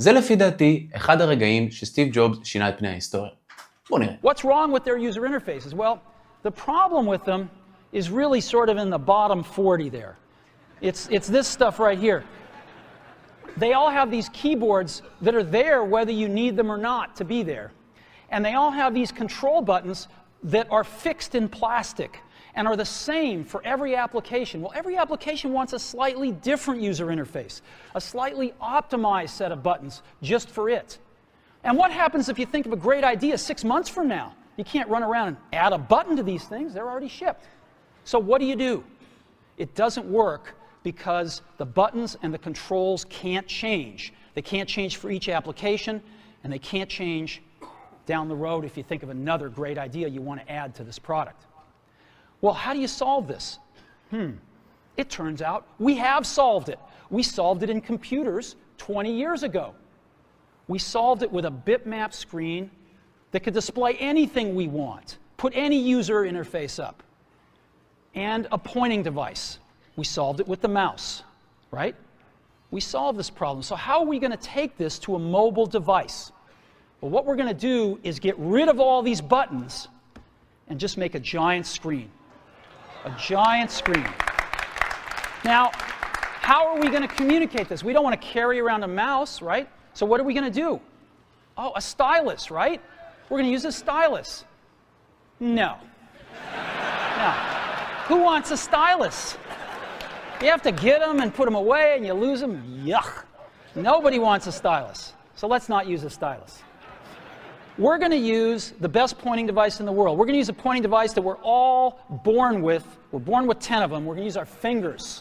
זה לפי דעתי אחד הרגעים שסטיב ג'ובס שינה את פני ההיסטוריה. בואו נראה. What's wrong with their user interfaces? Well, the problem with them is really sort of in the bottom 40 there. It's this stuff right here. They all have these keyboards that are there whether you need them or not to be there. And they all have these control buttons that are fixed in plastic and are the same for every application. Well, every application wants a slightly different user interface, a slightly optimized set of buttons just for it. And what happens if you think of a great idea 6 months from now? You can't run around and add a button to these things. They're already shipped. So what do? It doesn't work because the buttons and the controls can't change. They can't change for each application, and they can't change down the road if you think of another great idea you want to add to this product. Well, how do you solve this? It turns out we have solved it. We solved it in computers 20 years ago. We solved it with a bitmap screen that could display anything we want, put any user interface up, and a pointing device. We solved it with the mouse, right? We solved this problem. So how are we going to take this to a mobile device? Well, what we're going to do is get rid of all these buttons and just make a giant screen. A giant screen. Now, how are we going to communicate this? We don't want to carry around a mouse, right? So what are we going to do? Oh, a stylus, right? We're going to use a stylus. No. No. Who wants a stylus? You have to get them and put them away and you lose them. Yuck. Nobody wants a stylus. So let's not use a stylus. We're going to use the best pointing device in the world. We're going to use a pointing device that we're all born with. We're born with 10 of them. We're going to use our fingers.